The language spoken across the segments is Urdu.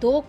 2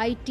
IT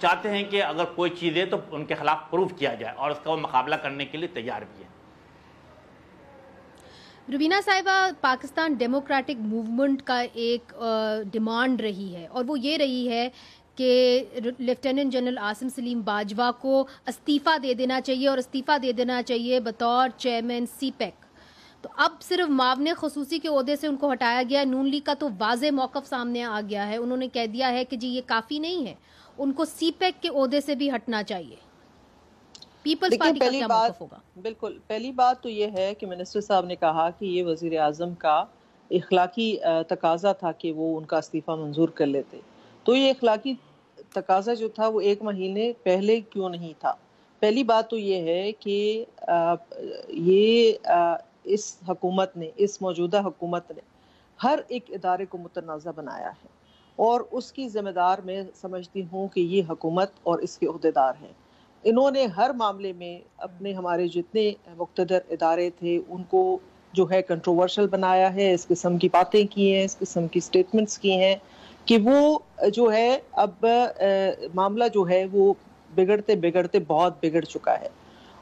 چاہتے ہیں کہ اگر کوئی چیز ہے تو ان کے خلاف پروف کیا جائے اور اس کا وہ مقابلہ کرنے کے لیے تیار بھی ہے۔ روبینہ صاحبہ، پاکستان ڈیموکریٹک موومنٹ کا ایک ڈیمانڈ رہی ہے اور وہ یہ رہی ہے کہ لیفٹیننٹ جنرل عاصم سلیم باجوہ کو استعفیٰ دے دینا چاہیے اور استعفیٰ دے دینا چاہیے بطور چیئرمین سی پیک۔ تو اب صرف معاون خصوصی کے عہدے سے ان کو ہٹایا گیا۔ نون لیگ کا تو واضح موقف سامنے آ گیا ہے، انہوں نے کہہ دیا ہے کہ جی یہ کافی نہیں ہے، ان کو سی پیک کے عہدے سے بھی ہٹنا چاہیے۔ پیپلز پارٹی کا کیا موقف ہوگا؟ بالکل، پہلی بات تو یہ ہے کہ منسٹر صاحب نے کہا کہ یہ وزیر اعظم کا اخلاقی تقاضا تھا کہ وہ ان کا استعفیٰ منظور کر لیتے، تو یہ اخلاقی تقاضا جو تھا وہ 1 مہینے پہلے کیوں نہیں تھا؟ پہلی بات تو یہ ہے کہ یہ اس حکومت نے، اس موجودہ حکومت نے ہر ایک ادارے کو متنازع بنایا ہے، اور اس کی ذمہ دار میں سمجھتی ہوں کہ یہ حکومت اور اس کے عہدیدار ہیں۔ انہوں نے ہر معاملے میں اپنے ہمارے جتنے مقتدر ادارے تھے ان کو جو ہے کنٹروورشل بنایا ہے، اس قسم کی باتیں کی ہیں، اس قسم کی سٹیٹمنٹس کی ہیں کہ وہ جو ہے اب معاملہ جو ہے وہ بگڑتے بگڑتے بہت بگڑ چکا ہے۔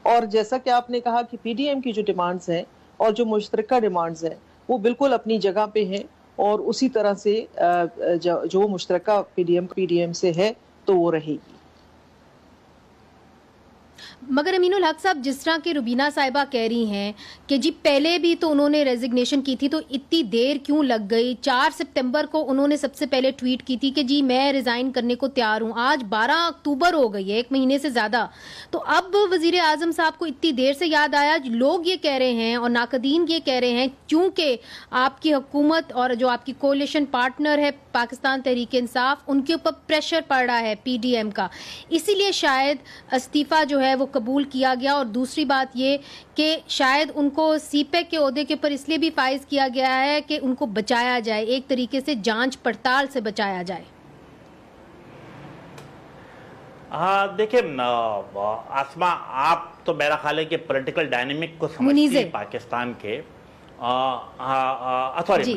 اور جیسا کہ آپ نے کہا کہ پی ڈی ایم کی جو ڈیمانڈز ہیں اور جو مشترکہ ڈیمانڈز ہیں وہ بالکل اپنی جگہ پہ ہیں، اور اسی طرح سے جو مشترکہ پی ڈی ایم سے ہے تو وہ رہے گی۔ مگر امین الحق صاحب، جس طرح کہ روبینہ صاحبہ کہہ رہی ہیں کہ جی پہلے بھی تو انہوں نے ریزگنیشن کی تھی، تو اتنی دیر کیوں لگ گئی؟ 4 سپتمبر کو انہوں نے سب سے پہلے ٹویٹ کی تھی کہ جی میں ریزائن کرنے کو تیار ہوں، آج 12 اکتوبر ہو گئی ہے، 1 مہینے سے زیادہ، تو اب وزیر اعظم صاحب کو اتنی دیر سے یاد آیا؟ لوگ یہ کہہ رہے ہیں اور ناقدین یہ کہہ رہے ہیں کیونکہ آپ کی حکومت اور جو آپ کی کولیشن پارٹنر ہے پاکستان تحریک انصاف، ان کے اوپر پریشر پڑ رہا ہے پی ڈی ایم کا، اسی لیے شاید استعفیٰ جو ہے وہ قبول کیا گیا۔ اور دوسری بات یہ کہ شاید ان کو سی پیک کے عہدے کے اوپر اس لیے بھی فائز کیا گیا ہے کہ ان کو بچایا جائے، ایک طریقے سے جانچ پڑتال سے بچایا جائے۔ دیکھیں آسما، آپ تو میرا خیال ہے کہ پولیٹیکل ڈائنامک کو سمجھتی ہیں پاکستان کے۔ Sorry,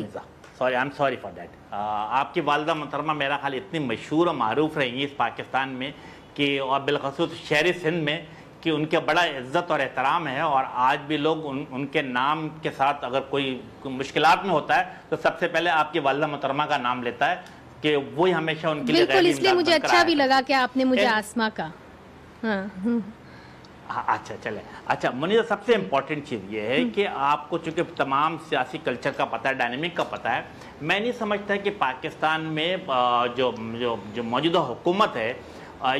I am sorry for that. آپ کی والدہ محترمہ میرا خیال اتنی مشہور اور معروف رہی ہیں اس پاکستان میں کہ، اور بالخصوص شہری سندھ میں، کہ ان کے بڑا عزت اور احترام ہے، اور آج بھی لوگ ان کے نام کے ساتھ اگر کوئی مشکلات میں ہوتا ہے تو سب سے پہلے آپ کی والدہ محترمہ کا نام لیتا ہے کہ وہی ہمیشہ ان کے لیے بالکل، اس لیے مجھے اچھا بھی لگا کہ آپ نے مجھے آسما کا اچھا چلے۔ اچھا منیزہ، سب سے امپورٹنٹ چیز یہ ہے کہ آپ کو چونکہ تمام سیاسی کلچر کا پتہ ہے، ڈائنامک کا پتہ ہے، میں نہیں سمجھتا کہ پاکستان میں جو موجودہ حکومت ہے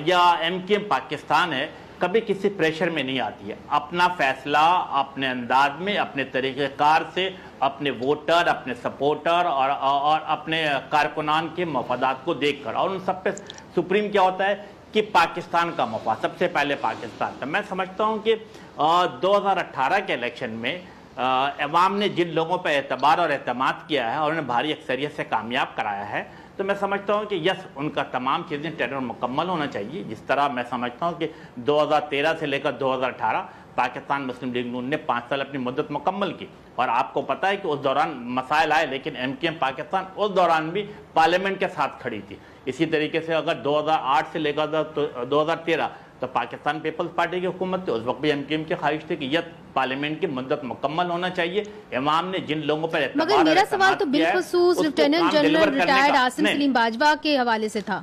یا ایم کیو ایم پاکستان ہے کبھی کسی پریشر میں نہیں آتی ہے۔ اپنا فیصلہ اپنے انداز میں، اپنے طریقہ کار سے، اپنے ووٹر، اپنے سپورٹر اور اپنے کارکنان کے مفادات کو دیکھ کر، اور ان سب پہ سپریم کیا ہوتا ہے کہ پاکستان کا مفاد، سب سے پہلے پاکستان کا۔ میں سمجھتا ہوں کہ 2018 کے الیکشن میں عوام نے جن لوگوں پہ اعتبار اور اعتماد کیا ہے اور انہیں بھاری اکثریت سے کامیاب کرایا ہے، تو میں سمجھتا ہوں کہ یس، ان کا تمام چیزیں ٹینڈر مکمل ہونا چاہیے۔ جس طرح میں سمجھتا ہوں کہ 2013 سے لے کر 2018 پاکستان مسلم لیگ نون نے 5 سال اپنی مدت مکمل کی، اور آپ کو پتہ ہے کہ اس دوران مسائل آئے، لیکن ایم کیو ایم پاکستان اس دوران بھی پارلیمنٹ کے ساتھ کھڑی تھی۔ اسی طریقے سے اگر 2008 سے لے کر 2013 تو پاکستان پیپلز پارٹی کی حکومت تھی، اس وقت بھی ایم کیو ایم کی خواہش تھی کہ یہ پارلیمنٹ کی مدت مکمل ہونا چاہیے۔ عوام نے جن لوگوں پر اعتماد، مگر میرا سوال تو بالخصوص lieutenant general retired Asim Saleem Bajwa کے حوالے سے تھا۔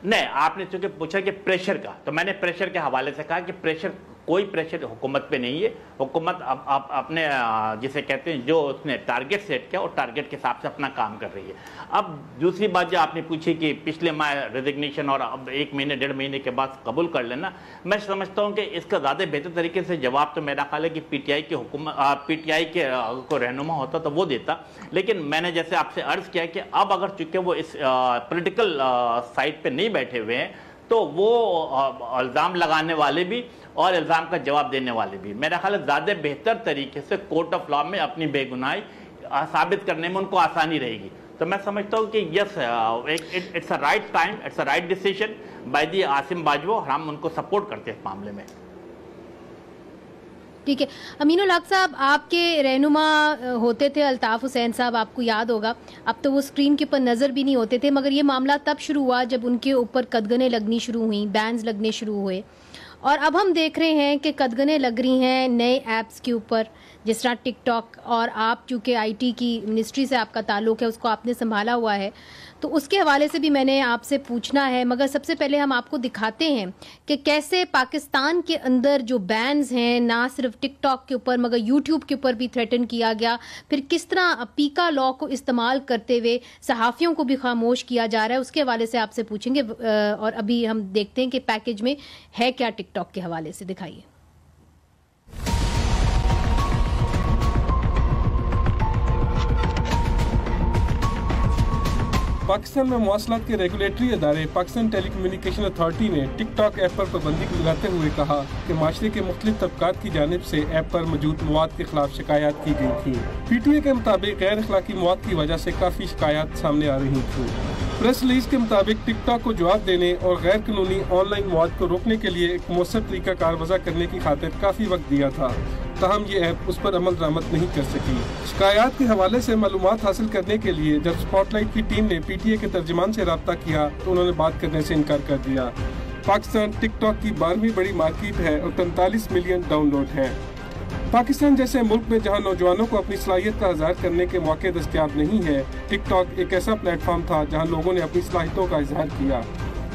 نہیں، آپ نے چونکہ پوچھا کہ پریشر کا، تو میں نے پریشر کے حوالے سے کہا کہ پریشر، کوئی پریشر حکومت پہ نہیں ہے۔ حکومت اپنے جسے کہتے ہیں جو اس نے ٹارگٹ سیٹ کیا، اور ٹارگٹ کے حساب سے اپنا کام کر رہی ہے۔ اب دوسری بات جو آپ نے پوچھی کہ پچھلے ماہ ریزگنیشن اور اب 1 مہینے 1.5 مہینے کے بعد قبول کر لینا، میں سمجھتا ہوں کہ اس کا زیادہ بہتر طریقے سے جواب تو میرا خیال ہے کہ پی ٹی آئی کی حکومت، پی ٹی آئی کے کو رہنما ہوتا تو وہ دیتا، لیکن میں نے جیسے آپ سے عرض کیا کہ اب اگر چونکہ وہ اس پولیٹیکل سائٹ پہ نہیں بیٹھے ہوئے ہیں تو وہ الزام لگانے والے بھی اور الزام کا جواب دینے والے بھی، میرا خیال ہے زیادہ بہتر طریقے سے کورٹ آف لا میں اپنی بے گناہی ثابت کرنے میں ان کو آسانی رہے گی۔ تو میں سمجھتا ہوں کہ yes, it's a right time, it's a right decision by the Asim Bajwa, ہم ان کو سپورٹ کرتے ہیں اس معاملے میں۔ ٹھیک ہے. امین الحق صاحب, آپ کے رہنما ہوتے تھے الطاف حسین صاحب, آپ کو یاد ہوگا, اب تو وہ اسکرین کے اوپر نظر بھی نہیں ہوتے تھے, مگر یہ معاملہ تب شروع ہوا جب ان کے اوپر قدغنیں لگنی شروع ہوئیں, بینز لگنے شروع ہوئے, اور اب ہم دیکھ رہے ہیں کہ قدغنیں لگ رہی ہیں نئے ایپس کے اوپر جس طرح ٹک ٹاک, اور آپ چونکہ آئی ٹی کی منسٹری سے آپ کا تعلق ہے, اس کو آپ نے سنبھالا ہوا ہے, تو اس کے حوالے سے بھی میں نے آپ سے پوچھنا ہے. مگر سب سے پہلے ہم آپ کو دکھاتے ہیں کہ کیسے پاکستان کے اندر جو بینز ہیں نہ صرف ٹک ٹاک کے اوپر مگر یوٹیوب کے اوپر بھی تھریٹن کیا گیا, پھر کس طرح پیکا لا کو استعمال کرتے ہوئے صحافیوں کو بھی خاموش کیا جا رہا ہے, اس کے حوالے سے آپ سے پوچھیں گے. اور ابھی ہم دیکھتے ہیں کہ پیکیج میں ہے کیا ٹک ٹاک کے حوالے سے, دکھائیے. پاکستان میں مواصلات کے ریگولیٹری ادارے پاکستان ٹیلی کمیونیکیشن اتھارٹی نے ٹک ٹاک ایپ پر پابندی لگاتے ہوئے کہا کہ معاشرے کے مختلف طبقات کی جانب سے ایپ پر موجود مواد کے خلاف شکایات کی گئی تھیں. پی ٹی اے کے مطابق غیر اخلاقی مواد کی وجہ سے کافی شکایات سامنے آ رہی تھیں. پریس ریلیز کے مطابق ٹک ٹاک کو جواب دینے اور غیر قانونی آن لائن مواد کو روکنے کے لیے ایک مؤثر طریقہ کار وضع کرنے کی خاطر کافی وقت دیا تھا, تاہم یہ ایپ اس پر عمل درآمد نہیں کر سکی. شکایات کے حوالے سے معلومات حاصل کرنے کے لیے جب اسپاٹ لائٹ کی ٹیم نے پی ٹی اے کے ترجمان سے رابطہ کیا تو انہوں نے بات کرنے سے انکار کر دیا. پاکستان ٹک ٹاک کی 12ویں بڑی مارکیٹ ہے اور 43 ملین ڈاؤن لوڈ ہیں. پاکستان جیسے ملک میں جہاں نوجوانوں کو اپنی صلاحیت کا اظہار کرنے کے موقع دستیاب نہیں ہے, ٹک ٹاک ایک ایسا پلیٹ فارم تھا جہاں لوگوں نے اپنی صلاحیتوں کا اظہار کیا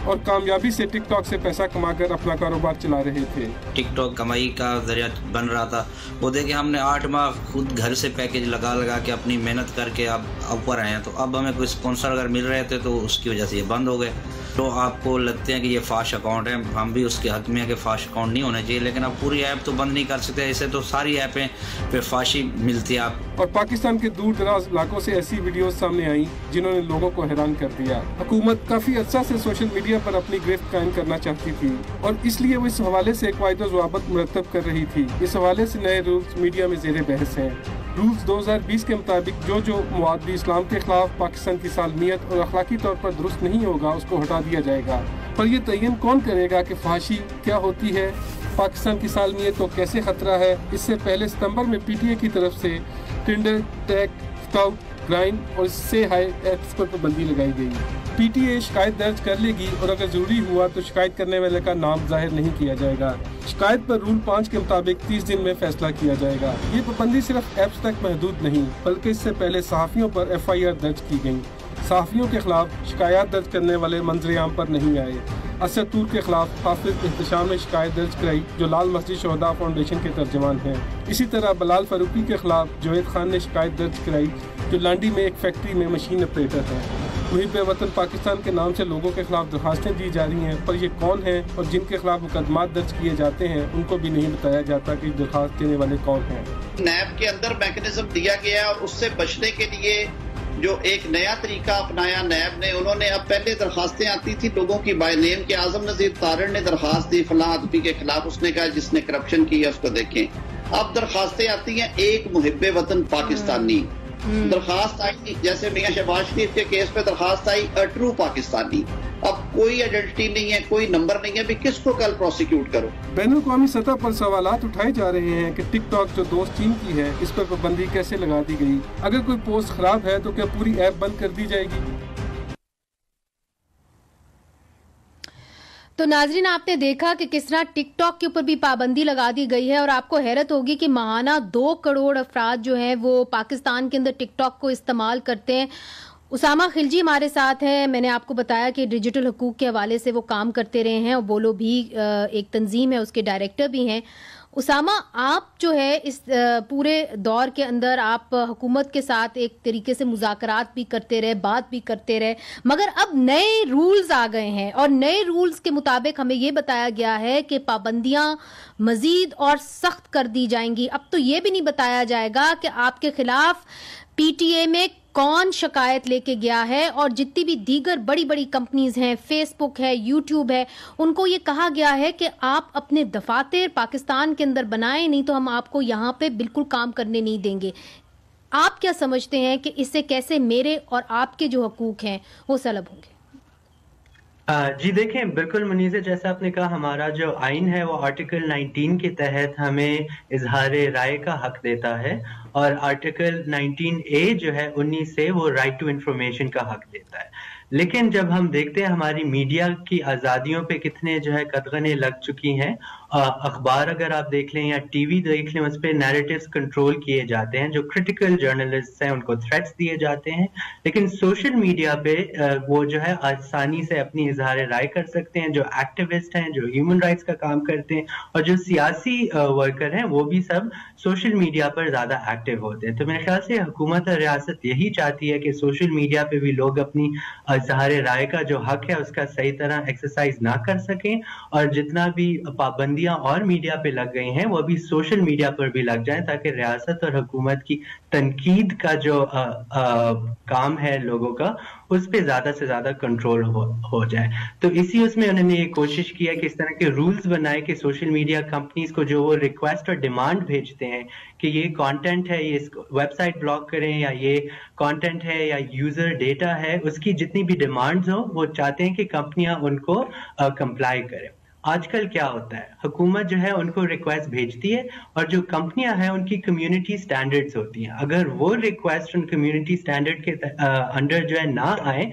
اور کامیابی سے ٹک ٹاک سے پیسہ کما کر اپنا کاروبار چلا رہے تھے. ٹک ٹاک کمائی کا ذریعہ بن رہا تھا. وہ دیکھیں ہم نے 8 ماہ خود گھر سے پیکیج لگا کے اپنی محنت کر کے اب اوپر آئے ہیں, تو اب ہمیں کوئی اسپانسر اگر مل رہے تھے تو اس کی وجہ سے یہ بند ہو گئے. تو آپ کو لگتے ہیں کہ یہ فاش اکاؤنٹ ہے, ہم بھی اس کے حق میں ہیں کہ فاش اکاؤنٹ نہیں ہونے چاہیے, لیکن اب پوری ایپ تو بند نہیں کر سکتے, اسے تو ساری ایپیں پہ فاشی ملتی ہے. آپ اور پاکستان کے دور دراز علاقوں سے ایسی ویڈیوز سامنے آئیں جنہوں نے لوگوں کو حیران کر دیا. حکومت کافی عرصہ سے سوشل میڈیا پر اپنی گرفت قائم کرنا چاہتی تھی اور اس لیے وہ اس حوالے سے قواعد و ضوابط مرتب کر رہی تھی. اس حوالے سے نئے رولز میڈیا میں زیر بحث ہیں. رولز 2020 کے مطابق جو مواد اسلام کے خلاف پاکستان کی سالمیت اور اخلاقی طور پر درست نہیں ہوگا اس کو ہٹا دیا جائے گا. پر یہ تعین کون کرے گا کہ فحاشی کیا ہوتی ہے, پاکستان کی سالمیت کو کیسے خطرہ ہے؟ اس سے پہلے ستمبر میں پی ٹی اے کی طرف سے ٹنڈر, ٹیک, اسکاؤٹ, گرائنڈ اور اس سے ہائی ایپس پر پابندی لگائی گئی. پی ٹی اے شکایت درج کر لے گی اور اگر ضروری ہوا تو شکایت کرنے والے کا نام ظاہر نہیں کیا جائے گا. شکایت پر رول 5 کے مطابق 30 دن میں فیصلہ کیا جائے گا. یہ پابندی صرف ایپس تک محدود نہیں بلکہ اس سے پہلے صحافیوں پر ایف آئی آر درج کی گئی. صحافیوں کے خلاف شکایات درج کرنے والے منظر عام پر نہیں آئے. اسد طور کے خلاف حافظ احتشام نے شکایت درج کرائی جو لال مسجد شہداء فاؤنڈیشن کے ترجمان ہیں. اسی طرح بلال فاروقی کے خلاف جوید خان نے شکایت درج کرائی جو لانڈی میں ایک فیکٹری میں مشین آپریٹر ہے. محب وطن پاکستان کے نام سے لوگوں کے خلاف درخواستیں دی جا رہی ہیں, پر یہ کون ہیں اور جن کے خلاف مقدمات درج کیے جاتے ہیں ان کو بھی نہیں بتایا جاتا کہ درخواست دینے والے کون ہیں. نیب کے اندر میکنزم دیا گیا ہے اور اس سے بچنے کے لیے جو ایک نیا طریقہ اپنایا نیب نے, انہوں نے اب پہلے درخواستیں آتی تھی لوگوں کی بائی نیم کہ اعظم نذیر طارڑ نے درخواست دی فلاں آدمی کے خلاف, اس نے کہا جس نے کرپشن کی ہے اس کو دیکھیں. اب درخواستیں آتی ہیں ایک محب وطن پاکستانی. درخواست آئی جیسے میاں شہباز شریف کے کیس پہ درخواست آئی ٹرو پاکستانی. اب کوئی آئیڈینٹی نہیں ہے, کوئی نمبر نہیں ہے, بھی کس کو کل پروسیکیوٹ کرو. بین الاقوامی سطح پر سوالات اٹھائے جا رہے ہیں کہ ٹک ٹاک جو دوست چین کی ہے اس پر پابندی کیسے لگا دی گئی. اگر کوئی پوسٹ خراب ہے تو کیا پوری ایپ بند کر دی جائے گی؟ تو ناظرین آپ نے دیکھا کہ کس طرح ٹک ٹاک کے اوپر بھی پابندی لگا دی گئی ہے اور آپ کو حیرت ہوگی کہ ماہانہ 2 کروڑ افراد جو ہیں وہ پاکستان کے اندر ٹک ٹاک کو استعمال کرتے ہیں. اسامہ خلجی ہمارے ساتھ ہیں. میں نے آپ کو بتایا کہ ڈیجیٹل حقوق کے حوالے سے وہ کام کرتے رہے ہیں اور بولو بھی ایک تنظیم ہے, اس کے ڈائریکٹر بھی ہیں. اسامہ, آپ جو ہے اس پورے دور کے اندر آپ حکومت کے ساتھ ایک طریقے سے مذاکرات بھی کرتے رہے, بات بھی کرتے رہے, مگر اب نئے رولز آ گئے ہیں اور نئے رولز کے مطابق ہمیں یہ بتایا گیا ہے کہ پابندیاں مزید اور سخت کر دی جائیں گی. اب تو یہ بھی نہیں بتایا جائے گا کہ آپ کے خلاف پی ٹی اے میں کون شکایت لے کے گیا ہے, اور جتنی بھی دیگر بڑی بڑی کمپنیز ہیں, فیس بک ہے, یوٹیوب ہے, ان کو یہ کہا گیا ہے کہ آپ اپنے دفاتر پاکستان کے اندر بنائیں, نہیں تو ہم آپ کو یہاں پہ بالکل کام کرنے نہیں دیں گے. آپ کیا سمجھتے ہیں کہ اس سے کیسے میرے اور آپ کے جو حقوق ہیں وہ سلب ہوں گے؟ جی دیکھیں بالکل منیزہ، جیسا آپ نے کہا ہمارا جو آئین ہے وہ آرٹیکل 19 کے تحت ہمیں اظہار رائے کا حق دیتا ہے، اور آرٹیکل 19A جو ہے 19 سے وہ رائٹ ٹو انفارمیشن کا حق دیتا ہے. لیکن جب ہم دیکھتے ہیں ہماری میڈیا کی آزادیوں پہ کتنے جو ہے قدغنیں لگ چکی ہیں، اخبار اگر آپ دیکھ لیں یا ٹی وی دیکھ لیں، اس پہ نیریٹیوز کنٹرول کیے جاتے ہیں، جو کرٹیکل جرنلسٹ ہیں ان کو تھریٹس دیے جاتے ہیں. لیکن سوشل میڈیا پہ وہ جو ہے آسانی سے اپنی اظہار رائے کر سکتے ہیں. جو ایکٹیوسٹ ہیں، جو ہیومن رائٹس کا کام کرتے ہیں، اور جو سیاسی ورکر ہیں، وہ بھی سب سوشل میڈیا پر زیادہ ایکٹیو ہوتے ہیں. تو میرے خیال سے حکومت اور ریاست یہی چاہتی ہے کہ سوشل میڈیا پہ بھی لوگ اپنی اظہار رائے کا جو حق ہے اس کا صحیح طرح ایکسرسائز نہ کر سکیں، اور جتنا بھی پابندیاں اور میڈیا پہ لگ گئی ہیں وہ بھی سوشل میڈیا پر بھی لگ جائیں، تاکہ ریاست اور حکومت کی تنقید کا جو کام ہے لوگوں کا، اس پہ زیادہ سے زیادہ کنٹرول ہو جائے. تو اسی اس میں انہوں نے یہ کوشش کی ہے کہ اس طرح کے رولز بنائے کہ سوشل میڈیا کمپنیز کو جو وہ ریکویسٹ اور ڈیمانڈ بھیجتے ہیں کہ یہ کانٹینٹ ہے، یہ ویب سائٹ بلاک کریں، یا یہ کانٹینٹ ہے یا یوزر ڈیٹا ہے، اس کی جتنی بھی ڈیمانڈز ہوں وہ چاہتے ہیں کہ کمپنیاں ان کو کمپلائی کریں. آج کل کیا ہوتا ہے، حکومت جو ہے ان کو ریکویسٹ بھیجتی ہے، اور جو کمپنیاں ہیں ان کی کمیونٹی سٹینڈرڈز ہوتی ہیں. اگر وہ ریکویسٹ ان کمیونٹی سٹینڈرڈ کے انڈر جو ہے نہ آئے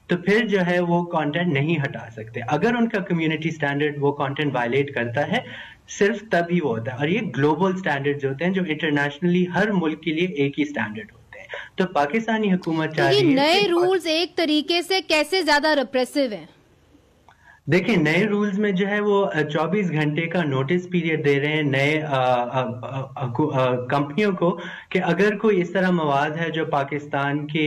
تو پھر جو ہے وہ کانٹینٹ نہیں ہٹا سکتے. اگر ان کا کمیونٹی سٹینڈرڈ وہ کانٹینٹ وائلیٹ کرتا ہے، صرف تب ہی وہ ہوتا ہے. اور یہ گلوبل سٹینڈرڈز ہوتے ہیں جو انٹرنیشنلی ہر ملک کے لیے ایک ہی سٹینڈرڈ ہوتے ہیں. تو پاکستانی حکومت چاہ رہی ہے، یہ نئے رولز ایک طریقے سے کیسے زیادہ ریپریسو ہیں؟ دیکھیں نئے رولز میں جو ہے وہ 24 گھنٹے کا نوٹس پیریڈ دے رہے ہیں نئے کمپنیوں کو، کہ اگر کوئی اس طرح مواد ہے جو پاکستان کے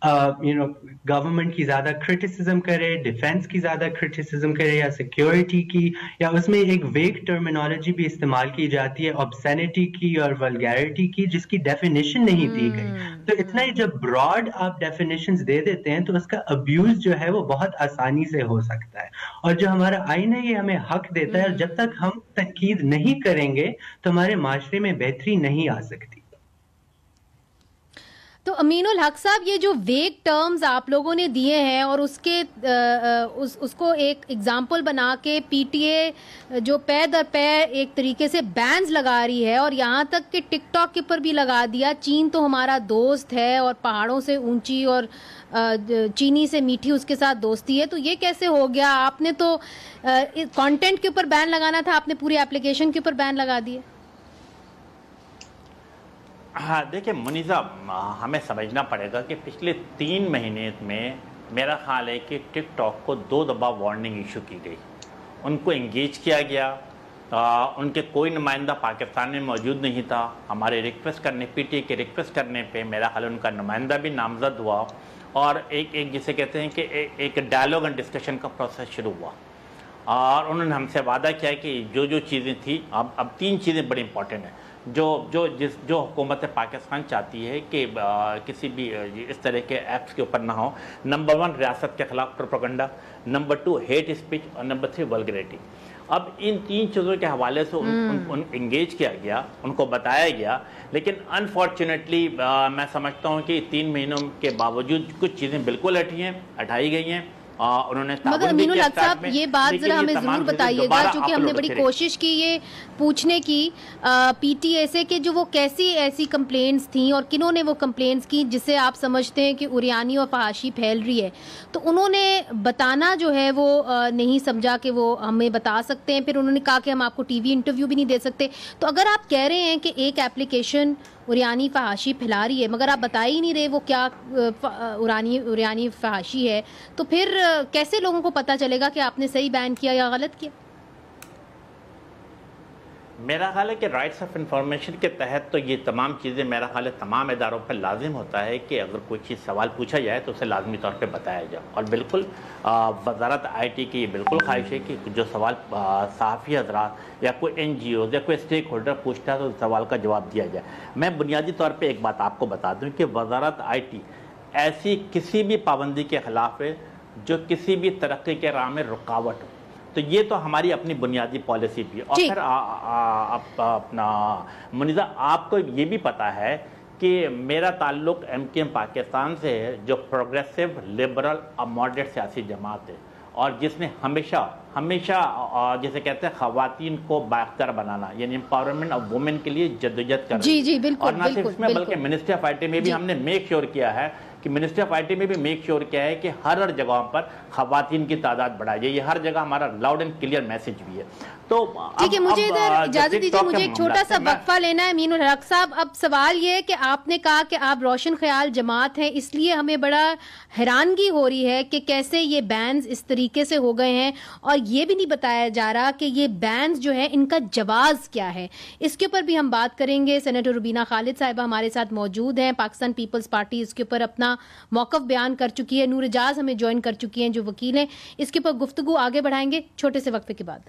گورنمنٹ کی زیادہ کرٹیسزم کرے، ڈیفینس کی زیادہ کرٹیسزم کرے، یا سیکیورٹی کی، یا اس میں ایک ویگ ٹرمینالوجی بھی استعمال کی جاتی ہے آبسینٹی کی اور ولگیرٹی کی، جس کی ڈیفینیشن نہیں دی گئی. تو اتنا ہی جب براڈ آپ ڈیفینیشنز دے دیتے ہیں تو اس کا ابیوز جو ہے وہ بہت آسانی سے ہو سکتا ہے. اور جو ہمارا آئین ہے یہ ہمیں حق دیتا ہے، اور جب تک ہم تنقید نہیں کریں گے تو ہمارے معاشرے میں بہتری نہیں آ سکتی. تو امین الحق صاحب، یہ جو ویگ ٹرمز آپ لوگوں نے دیے ہیں اور اس کو ایک ایگزامپل بنا کے پی ٹی اے جو پے در پے ایک طریقے سے بینز لگا رہی ہے، اور یہاں تک کہ ٹک ٹاک کے اوپر بھی لگا دیا. چین تو ہمارا دوست ہے اور پہاڑوں سے اونچی اور چینی سے میٹھی اس کے ساتھ دوستی ہے، تو یہ کیسے ہو گیا؟ آپ نے تو کانٹینٹ کے اوپر بین لگانا تھا، آپ نے پوری اپلیکیشن کے اوپر بین لگا دیے. ہاں دیکھیں منیزہ، ہمیں سمجھنا پڑے گا کہ پچھلے 3 مہینے میں میرا خیال ہے کہ ٹک ٹاک کو 2 دفعہ وارننگ ایشو کی گئی. ان کو انگیج کیا گیا، ان کے کوئی نمائندہ پاکستان میں موجود نہیں تھا. ہمارے ریکویسٹ کرنے، پی ٹی اے کے ریکویسٹ کرنے پہ میرا خیال ان کا نمائندہ بھی نامزد ہوا، اور ایک جسے کہتے ہیں کہ ایک ڈائلاگ اینڈ ڈسکشن کا پروسیس شروع ہوا. اور انہوں نے ہم سے وعدہ کیا کہ جو چیزیں تھیں، اب 3 چیزیں بڑی امپورٹنٹ ہیں جو حکومت پاکستان چاہتی ہے کہ کسی بھی اس طرح کے ایپس کے اوپر نہ ہو. نمبر 1 ریاست کے خلاف پروپیگنڈا، نمبر 2 ہیٹ اسپیچ، اور نمبر 3 ولگریٹی. اب ان 3 چیزوں کے حوالے سے ان انگیج کیا گیا، ان کو بتایا گیا. لیکن انفارچونیٹلی میں سمجھتا ہوں کہ 3 مہینوں کے باوجود کچھ چیزیں بالکل ہٹائی گئی ہیں. مگر امین الحق صاحب یہ بات ذرا ہمیں ضرور بتائیے گا، چونکہ ہم نے بڑی کوشش کی یہ پوچھنے کی پی ٹی اے سے کہ جو وہ کیسی ایسی کمپلینٹس تھیں اور کنہوں نے وہ کمپلینٹس کی جسے آپ سمجھتے ہیں کہ اریانی اور فحاشی پھیل رہی ہے. تو انہوں نے بتانا جو ہے وہ نہیں سمجھا کہ وہ ہمیں بتا سکتے ہیں. پھر انہوں نے کہا کہ ہم آپ کو ٹی وی انٹرویو بھی نہیں دے سکتے. تو اگر آپ کہہ رہے ہیں کہ ایک ایپلیکیشن اریانی فحاشی پھیلا رہی ہے مگر آپ بتا ہی نہیں رہے وہ کیا اریانی فحاشی ہے، تو پھر کیسے لوگوں کو پتہ چلے گا کہ آپ نے صحیح بیان کیا یا غلط کیا؟ میرا خیال ہے کہ رائٹس آف انفارمیشن کے تحت تو یہ تمام چیزیں میرا خیال ہے تمام اداروں پر لازم ہوتا ہے کہ اگر کوئی چیز سوال پوچھا جائے تو اسے لازمی طور پہ بتایا جائے. اور بالکل وزارت آئی ٹی کی یہ بالکل خواہش ہے کہ جو سوال صحافی حضرات یا کوئی این جی اوز یا کوئی اسٹیک ہولڈر پوچھتا ہے تو سوال کا جواب دیا جائے. میں بنیادی طور پہ ایک بات آپ کو بتا دوں کہ وزارت آئی ٹی ایسی کسی بھی پابندی کے خلاف ہے جو کسی بھی ترقی کے راہ میں رکاوٹ ہو. تو یہ تو ہماری اپنی بنیادی پالیسی بھی ہے. اور پھر اپنا منیزہ آپ کو یہ بھی پتا ہے کہ میرا تعلق ایم کیو ایم پاکستان سے ہے جو پروگریسو، لبرل اور ماڈریٹ سیاسی جماعت ہے. اور جس نے ہمیشہ جیسے کہتے ہیں خواتین کو بااختیار بنانا، یعنی امپاورمنٹ آف وومن کے لیے جدوجہد کر رہی ہے، اور نہ صرف اس میں بلکہ منسٹری آف آئی ٹی میں بھی ہم نے میک شیور کیا ہے کہ منسٹری آف آئی ٹی میں بھی میک شیور کیا ہے کہ ہر جگہوں پر خواتین کی تعداد بڑھائی جائے. یہ ہر جگہ ہمارا لاؤڈ اینڈ کلیئر میسج بھی ہے. تو ٹھیک ہے، مجھے ادھر اجازت دیجیے، مجھے ایک چھوٹا سا وقفہ لینا ہے. امین الحق صاحب، اب سوال یہ ہے کہ آپ نے کہا کہ آپ روشن خیال جماعت ہیں، اس لیے ہمیں بڑا حیرانگی ہو رہی ہے کہ کیسے یہ بینز اس طریقے سے ہو گئے ہیں، اور یہ بھی نہیں بتایا جا رہا کہ یہ بینز جو ہے ان کا جواز کیا ہے. اس کے اوپر بھی ہم بات کریں گے. سینیٹر روبینہ خالد صاحبہ ہمارے ساتھ موجود ہیں. پاکستان پیپلز پارٹی اس کے اوپر اپنا موقف بیان کر چکی ہے. نور اجاز ہمیں جوائن کر چکی ہیں جو وکیل ہیں. اس کے اوپر گفتگو آگے بڑھائیں گے چھوٹے سے وقفے کے بعد.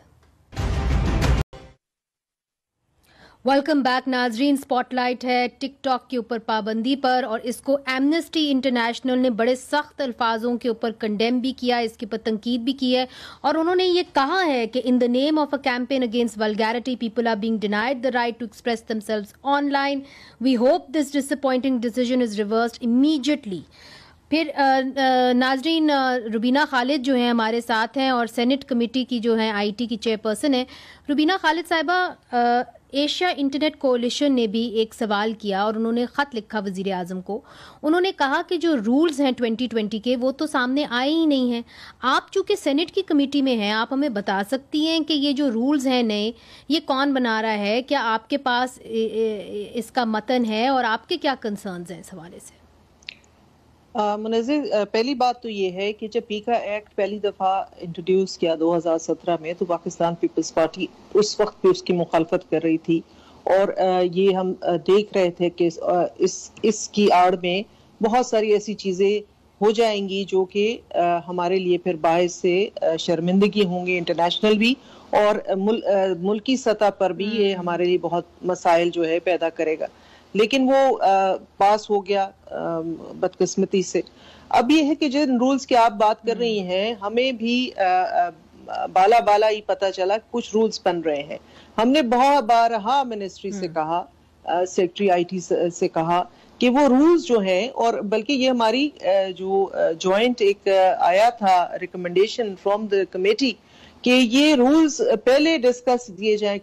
ویلکم بیک ناظرین. سپاٹ لائٹ ہے ٹک ٹاک کے اوپر پابندی پر، اور اس کو ایمنسٹی انٹرنیشنل نے بڑے سخت الفاظوں کے اوپر کنڈیم بھی کیا، اس کے اوپر تنقید بھی کی ہے، اور انہوں نے یہ کہا ہے کہ in the name of a campaign against vulgarity people are being denied the right to express themselves online. We hope this disappointing decision is reversed immediately. پھر ناظرین، روبینہ خالد جو ہیں ہمارے ساتھ ہیں، اور سینٹ کمیٹی کی جو ہیں آئی ٹی کی چیئرپرسن ہیں. روبینہ خالد صاحبہ، ایشیا انٹرنیٹ کولیشن نے بھی ایک سوال کیا اور انہوں نے خط لکھا وزیر اعظم کو. انہوں نے کہا کہ جو رولز ہیں 2020 کے وہ تو سامنے آئے ہی نہیں ہیں. آپ چونکہ سینٹ کی کمیٹی میں ہیں، آپ ہمیں بتا سکتی ہیں کہ یہ جو رولز ہیں نئے، یہ کون بنا رہا ہے؟ کیا آپ کے پاس اس کا متن ہے، اور آپ کے کیا کنسرنز ہیں اس حوالے سے؟ منظر، پہلی بات تو یہ ہے کہ جب پیکا ایکٹ پہلی دفعہ انٹروڈیوس کیا 2017 میں، تو پاکستان پیپلز پارٹی اس وقت بھی اس کی مخالفت کر رہی تھی، اور یہ ہم دیکھ رہے تھے کہ اس کی آڑ میں بہت ساری ایسی چیزیں ہو جائیں گی جو کہ ہمارے لیے پھر باعث سے شرمندگی ہوں گی انٹرنیشنل بھی، اور ملکی سطح پر بھی یہ ہمارے لیے بہت مسائل جو ہے پیدا کرے گا. لیکن وہ پاس ہو گیا بدقسمتی سے. اب یہ ہے کہ جن رولز کی آپ بات کر رہی ہیں، ہمیں بھی بالا ہی پتہ چلا کچھ رولز بن رہے ہیں. ہم نے بہت بارہا منسٹری سے کہا، سیکٹری آئی ٹی سے کہا کہ وہ رولز جو ہیں، اور بلکہ یہ ہماری جو جوائنٹ ایک آیا تھا ریکمنڈیشن فرام دا کمیٹی کہ یہ رولز پہلے ڈسکس کیے جائیں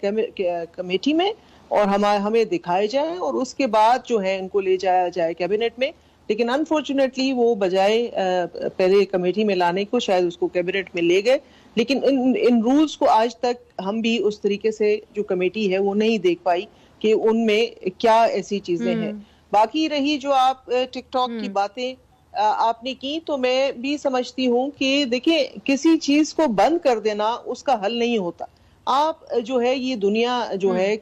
کمیٹی میں اور ہمیں دکھائے جائیں، اور اس کے بعد جو ہے ان کو لے جایا جائے کیبنٹ میں. لیکن انفارچونیٹلی وہ بجائے پہلے کمیٹی میں لانے کو شاید اس کو کیبنٹ میں لے گئے. لیکن ان رولز کو آج تک ہم بھی اس طریقے سے جو کمیٹی ہے وہ نہیں دیکھ پائی کہ ان میں کیا ایسی چیزیں ہیں. باقی رہی جو آپ ٹک ٹاک کی باتیں آپ نے کی، تو میں بھی سمجھتی ہوں کہ دیکھیں کسی چیز کو بند کر دینا اس کا حل نہیں ہوتا. آپ جو ہے یہ دنیا جو ہے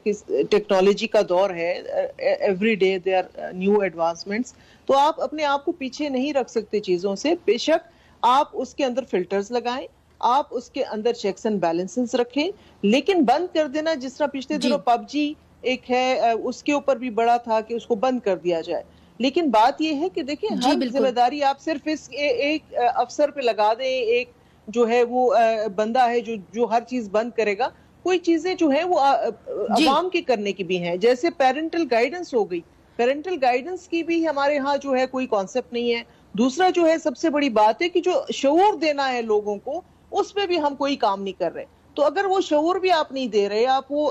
ٹیکنالوجی کا دور ہے، every day there are new advancements, تو آپ اپنے آپ کو پیچھے نہیں رکھ سکتے چیزوں سے. بے شک آپ اس کے اندر فلٹرز لگائیں، آپ اس کے اندر چیکس اینڈ بیلنسز رکھیں، لیکن بند کر دینا جس طرح پچھلے دنوں پب جی ایک ہے، اس کے اوپر بھی بڑا تھا کہ اس کو بند کر دیا جائے. لیکن بات یہ ہے کہ دیکھیں ہر ذمہ داری آپ صرف اس ایک افسر پہ لگا دیں، ایک جو ہے وہ بندہ ہے جو ہر چیز بند کرے گا. کوئی چیزیں جو ہیں وہ عوام کے کرنے کی بھی ہیں، جیسے پیرنٹل گائیڈنس ہو گئی. پیرنٹل گائیڈنس کی بھی ہمارے ہاں جو ہے کوئی کانسیپٹ نہیں ہے. دوسرا جو ہے سب سے بڑی بات ہے کہ جو شعور دینا ہے لوگوں کو، اس پہ بھی ہم کوئی کام نہیں کر رہے. تو اگر وہ شعور بھی آپ نہیں دے رہے، آپ وہ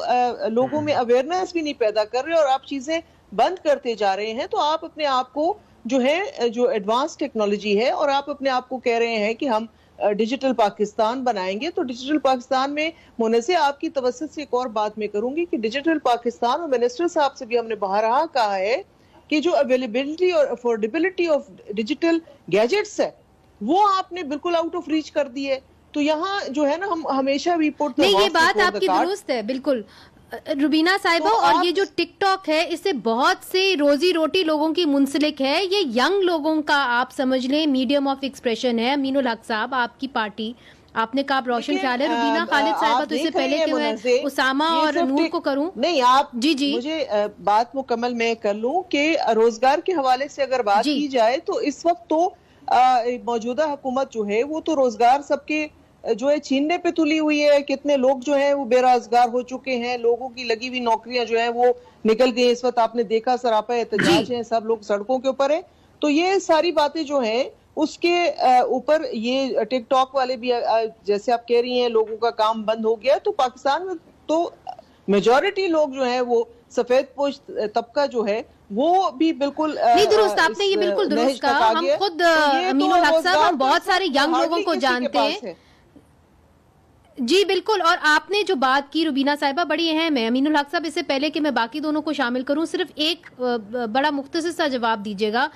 لوگوں میں اویئرنیس بھی نہیں پیدا کر رہے، اور آپ چیزیں بند کرتے جا رہے ہیں، تو آپ اپنے آپ کو جو ہے جو ایڈوانس ٹیکنالوجی ہے، اور آپ اپنے آپ کو کہہ رہے ہیں کہ ہم ڈیجیٹل پاکستان بنائیں گے. تو ڈیجیٹل پاکستان میں منزہ آپ کی توسط سے ایک اور بات میں کروں گی کہ ڈیجیٹل پاکستان اور منسٹر صاحب سے بھی ہم نے بہرحال کہا ہے کہ جو اویلیبلٹی اور افورڈیبلٹی آف ڈیجیٹل گیجٹس ہے وہ آپ نے بالکل آؤٹ آف ریچ کر دی ہے. تو یہاں جو ہے نا ہم ہمیشہ بھی نہیں، یہ بات آپ کی درست ہے بالکل روبینہ صاحبہ. اور یہ جو ٹک ٹاک ہے اس سے بہت سے روزی روٹی لوگوں کی منسلک ہے. یہ ینگ لوگوں کا آپ سمجھ لیں میڈیم آف ایکسپریشن ہے. امین الحق صاحب، آپ کی پارٹی، آپ نے کہا آپ روشن خیال ہے. روبینہ خالد صاحبہ تو اس سے پہلے کہ میں اسامہ اور نور کو کروں. نہیں، آپ جی مجھے بات مکمل میں کر لوں کہ روزگار کے حوالے سے اگر بات کی جائے تو اس وقت تو موجودہ حکومت جو ہے وہ تو روزگار سب کے جو ہے چھیننے پہ تلی ہوئی ہے. کتنے لوگ جو ہیں وہ بے روزگار ہو چکے ہیں، لوگوں کی لگی ہوئی نوکریاں جو ہیں وہ نکل گئی. اس وقت آپ نے دیکھا سراپا احتجاج ہیں، سب لوگ سڑکوں کے اوپر ہیں. تو یہ ساری باتیں جو ہیں اس کے اوپر یہ ٹک ٹاک والے بھی جیسے آپ کہہ رہی ہیں لوگوں کا کام بند ہو گیا, تو پاکستان میں تو میجورٹی لوگ جو ہیں وہ سفید پوش طبقہ جو ہے وہ بھی بالکل نہیں درست, آپ نے یہ بالکل درست کہا. ہم خود امین الحق صاحب ہم بہت سارے ینگ لوگوں کو جانتے ہیں. جی بالکل, اور آپ نے جو بات کی روبینہ صاحبہ بڑی اہم ہے. امین الحق صاحب, اس سے پہلے کہ میں باقی دونوں کو شامل کروں, صرف ایک بڑا مختصر سا جواب دیجیے گا.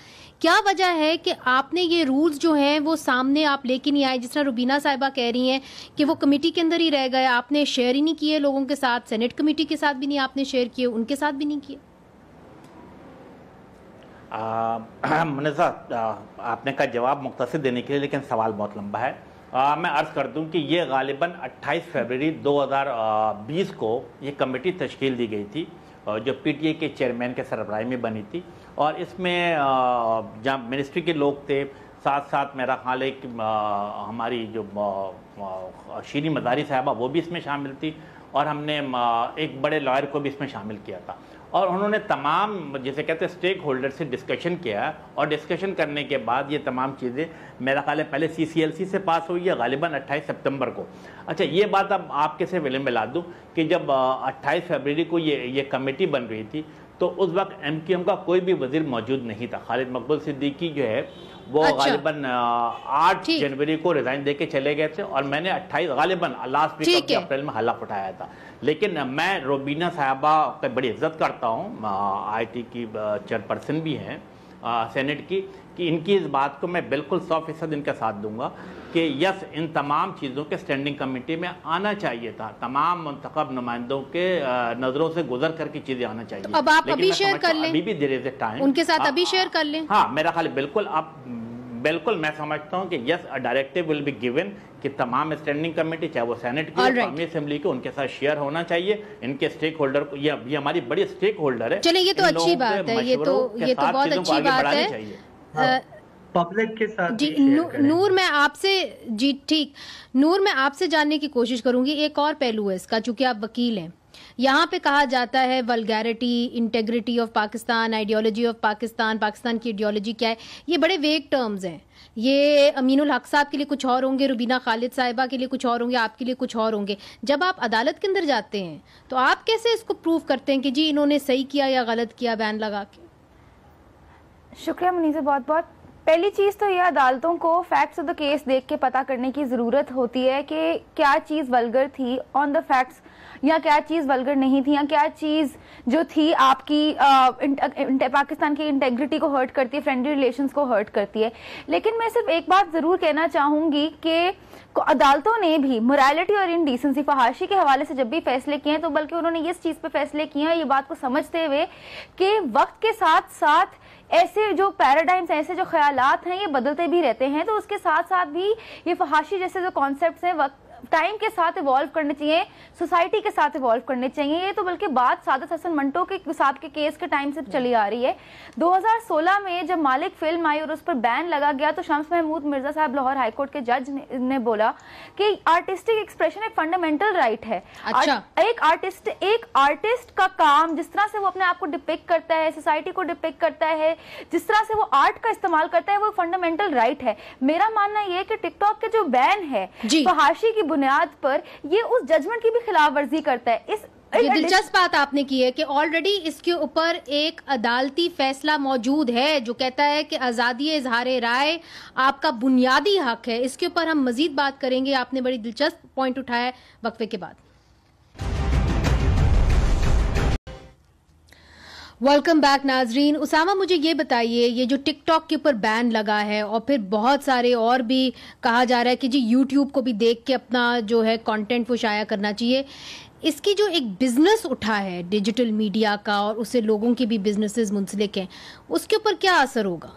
کیا وجہ ہے کہ آپ نے یہ رولز جو ہیں وہ سامنے آپ لے کے نہیں آئے؟ جس طرح روبینہ صاحبہ کہہ رہی ہیں کہ وہ کمیٹی کے اندر ہی رہ گئے, آپ نے شیئر ہی نہیں کیے لوگوں کے ساتھ, سینٹ کمیٹی کے ساتھ بھی نہیں آپ نے شیئر کیے, ان کے ساتھ بھی نہیں کیے. منزہ, آپ نے کہا جواب مختصر دینے کے لیے, لیکن سوال بہت لمبا ہے. میں عرض کر دوں کہ یہ غالباً 28 فروری 2020 کو یہ کمیٹی تشکیل دی گئی تھی جو پی ٹی اے کے چیئرمین کے سربراہی میں بنی تھی, اور اس میں جہاں منسٹری کے لوگ تھے, ساتھ ساتھ میرا خیال ہے کہ ہماری جو شیریں مزاری صاحبہ وہ بھی اس میں شامل تھی, اور ہم نے ایک بڑے لائر کو بھی اس میں شامل کیا تھا. اور انہوں نے تمام جسے کہتے ہیں اسٹیک ہولڈر سے ڈسکشن کیا, اور ڈسکشن کرنے کے بعد یہ تمام چیزیں میرا خیال ہے پہلے CCLC سے پاس ہوئی ہے غالباً 28 سپتمبر کو. اچھا, یہ بات اب آپ کے سے علم میں لا دوں کہ جب 28 فروری کو یہ کمیٹی بن رہی تھی تو اس وقت MQM کا کوئی بھی وزیر موجود نہیں تھا. خالد مقبول صدیقی جو ہے وہ غالباً 8 جنوری کو ریزائن دے کے چلے گئے تھے, اور میں نے 28 غالباً لاسٹ ویک آف اپریل میں حلف اٹھایا تھا. لیکن میں روبینہ صاحبہ کی بڑی عزت کرتا ہوں, IIT کی چیئرپرسن بھی ہیں سینٹ کی, کہ ان کی اس بات کو میں بالکل 100% ان کا ساتھ دوں گا کہ یس, ان تمام چیزوں کے اسٹینڈنگ کمیٹی میں آنا چاہیے تھا, تمام منتخب نمائندوں کے نظروں سے گزر کر کی چیزیں آنا چاہیے. اب آپ ابھی شیئر کر لیں, ابھی بھی دیر از اے ٹائم ان کے ساتھ ابھی شیئر کر لیں. ہاں, میرا خیال بالکل آپ بالکل میں سمجھتا ہوں کہ یس, ڈائریکٹیو ول بی گیون کہ تمام اسٹینڈنگ کمیٹی چاہے وہ سینٹ کی قومی اسمبلی کے, ان کے ساتھ شیئر ہونا چاہیے. ان کے اسٹیک ہولڈر کو, یہ ہماری بڑی اسٹیک ہولڈر ہے. چلیں, یہ تو اچھی بات ہے, یہ تو بہت اچھی بات ہے. پبلک کے ساتھ جی نور, میں آپ سے جی ٹھیک نور میں آپ سے جاننے کی کوشش کروں گی ایک اور پہلو ہے اس کا, چونکہ آپ وکیل ہیں. یہاں پہ کہا جاتا ہے vulgarity, integrity of Pakistan, ideology of Pakistan, Pakistan کی آئیڈیالوجی کیا ہے, یہ بڑے ویگ ٹرمز ہیں. یہ امین الحق صاحب کے لیے کچھ اور ہوں گے, روبینہ خالد صاحبہ کے لیے کچھ اور ہوں گے, آپ کے لیے کچھ اور ہوں گے. جب آپ عدالت کے اندر جاتے ہیں تو آپ کیسے اس کو پروف کرتے ہیں کہ جی انہوں نے صحیح کیا یا غلط کیا بیان لگا کے؟ شکریہ منیزہ, بہت بہت. پہلی چیز تو یہ عدالتوں کو فیکٹس آف دا کیس دیکھ کے پتہ کرنے کی ضرورت ہوتی ہے کہ کیا چیز ولگر تھی آن دا فیکٹس, یا کیا چیز ولگر نہیں تھی, یا کیا چیز جو تھی آپ کی پاکستان کی انٹیگریٹی کو ہرٹ کرتی ہے, فرینڈلی ریلیشنز کو ہرٹ کرتی ہے. لیکن میں صرف ایک بات ضرور کہنا چاہوں گی کہ عدالتوں نے بھی موریلٹی اور انڈیسنسی, فحاشی کے حوالے سے جب بھی فیصلے کیے ہیں تو بلکہ انہوں نے اس چیز پہ فیصلے کیے ہیں یہ بات کو سمجھتے ہوئے کہ وقت کے ساتھ ساتھ ایسے جو پیراڈائمز ہیں, ایسے جو خیالات ہیں یہ بدلتے بھی رہتے ہیں, تو اس کے ساتھ ساتھ بھی یہ فحاشی جیسے جو کانسیپٹس ہیں وقت ٹائم کے ساتھ ایوالو کرنے چاہیے, سوسائٹی کے ساتھ ایوالو کرنے چاہیے. یہ تو بلکہ بات سعادت حسن منٹو کے ساتھ کے کیس کے ٹائم سے چلی آ رہی ہے. 2016 میں جب مالک فلم آئی اور اس پر بین لگا گیا تو شمس محمود مرزا صاحب لاہور ہائی کورٹ کے جج نے بولا کہ آرٹسٹک ایکسپریشن ایک فنڈامنٹل رائٹ ہے. ایک آرٹسٹ کا کام جس طرح سے وہ اپنے آپ کو ڈپکٹ کرتا ہے, سوسائٹی کو ڈپکٹ کرتا ہے, جس طرح سے وہ آرٹ کا استعمال کرتا ہے, وہ فنڈامنٹل رائٹ ہے. میرا ماننا یہ کہ ٹک ٹاک کے جو بین ہے فحاشی کی بنیاد پر, یہ اس ججمنٹ کی بھی خلاف ورزی کرتا ہے. یہ دلچسپ بات آپ نے کی ہے کہ آلریڈی اس کے اوپر ایک عدالتی فیصلہ موجود ہے جو کہتا ہے کہ آزادی اظہار رائے آپ کا بنیادی حق ہے. اس کے اوپر ہم مزید بات کریں گے. آپ نے بڑی دلچسپ پوائنٹ اٹھایا ہے وقفے کے بعد. ویلکم بیک ناظرین. اسامہ مجھے یہ بتائیے, یہ جو ٹک ٹاک کے اوپر بین لگا ہے اور پھر بہت سارے اور بھی کہا جا رہا ہے کہ جی یوٹیوب کو بھی دیکھ کے اپنا جو ہے کانٹینٹ وہ شائع کرنا چاہیے, اس کی جو ایک بزنس اٹھا ہے ڈیجیٹل میڈیا کا اور اس سے لوگوں کے بھی بزنسز منسلک ہیں, اس کے اوپر کیا اثر ہوگا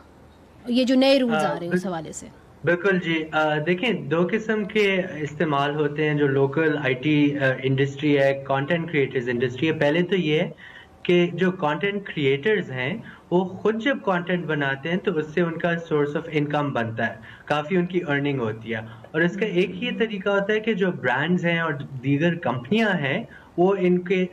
یہ جو نئے رولز آ رہے ہیں اس حوالے سے؟ بالکل جی, دیکھیں دو قسم کے استعمال ہوتے ہیں جو لوکل IT انڈسٹری ہے, کانٹینٹ کریٹرز انڈسٹری ہے. پہلے تو یہ ہے کہ جو کانٹینٹ کریٹرز ہیں وہ خود جب کانٹینٹ بناتے ہیں تو اس سے ان کا سورس آف انکم بنتا ہے, کافی ان کی ارننگ ہوتی ہے. اور اس کا ایک ہی طریقہ ہوتا ہے کہ جو برانڈز ہیں اور دیگر کمپنیاں ہیں وہ ان کے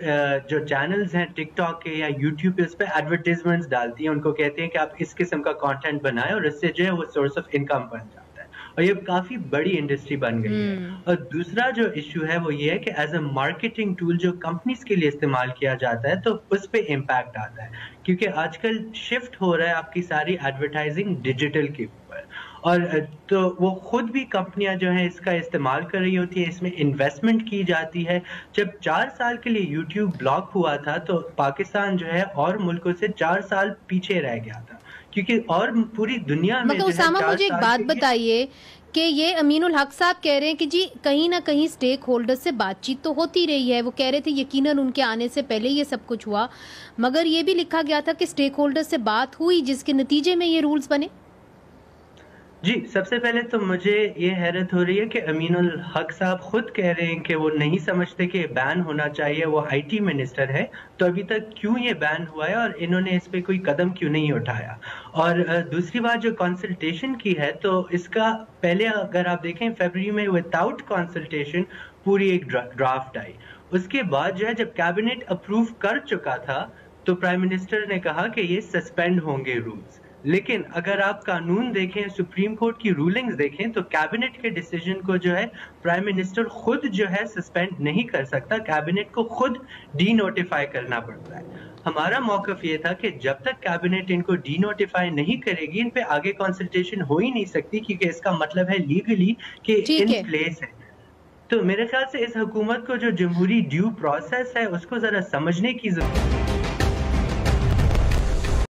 جو چینلز ہیں ٹک ٹاک کے یا یوٹیوب پہ اس پہ ایڈورٹیزمنٹس ڈالتی ہیں، ان کو کہتے ہیں کہ آپ اس قسم کا کانٹینٹ بنائیں اور اس سے جو ہے وہ سورس آف انکم بن جاتا ہے، اور یہ کافی بڑی انڈسٹری بن گئی ہے۔ اور دوسرا جو ایشو ہے وہ یہ ہے کہ ایز اے مارکیٹنگ ٹول جو کمپنیز کے لیے استعمال کیا جاتا ہے تو اس پہ امپیکٹ آتا ہے، کیونکہ آج کل شفٹ ہو رہا ہے آپ کی ساری ایڈورٹائزنگ ڈیجیٹل کے اوپر، اور تو وہ خود بھی کمپنیاں جو ہیں اس کا استعمال کر رہی ہوتی ہیں، اس میں انویسٹمنٹ کی جاتی ہے۔ جب 4 سال کے لیے یوٹیوب بلاک ہوا تھا تو پاکستان جو ہے اور ملکوں سے 4 سال پیچھے رہ گیا تھا، کیونکہ اور پوری دنیا میں مگر اسامہ مجھے ایک بات بتائیے کہ یہ امین الحق صاحب کہہ رہے ہیں کہ جی کہیں نہ کہیں سٹیک ہولڈر سے بات چیت تو ہوتی رہی ہے، وہ کہہ رہے تھے یقیناً ان کے آنے سے پہلے یہ سب کچھ ہوا، مگر یہ بھی لکھا گیا تھا کہ سٹیک ہولڈر سے بات ہوئی جس کے نتیجے میں یہ رولز بنے۔ جی، سب سے پہلے تو مجھے یہ حیرت ہو رہی ہے کہ امین الحق صاحب خود کہہ رہے ہیں کہ وہ نہیں سمجھتے کہ بین ہونا چاہیے، وہ آئی ٹی منسٹر ہے، تو ابھی تک کیوں یہ بین ہوا ہے اور انہوں نے اس پہ کوئی قدم کیوں نہیں اٹھایا؟ اور دوسری بات جو کنسلٹیشن کی ہے تو اس کا پہلے اگر آپ دیکھیں فیبرری میں وداؤٹ کنسلٹیشن پوری ایک ڈرافٹ آئی، اس کے بعد جو ہے جب کیبنٹ اپروو کر چکا تھا تو پرائم منسٹر نے کہا کہ یہ سسپینڈ ہوں گے رولز، لیکن اگر آپ قانون دیکھیں، سپریم کورٹ کی رولنگز دیکھیں تو کیبنٹ کے ڈیسیجن کو جو ہے پرائم منسٹر خود جو ہے سسپینڈ نہیں کر سکتا، کیبنٹ کو خود ڈی نوٹیفائی کرنا پڑتا ہے۔ ہمارا موقف یہ تھا کہ جب تک کیبنٹ ان کو ڈی نوٹیفائی نہیں کرے گی ان پہ آگے کنسلٹیشن ہو ہی نہیں سکتی، کیونکہ اس کا مطلب ہے لیگلی کہ ان پلیس ہے۔ تو میرے خیال سے اس حکومت کو جو جمہوری ڈیو پروسیس ہے اس کو ذرا سمجھنے کی ضرورت ہے۔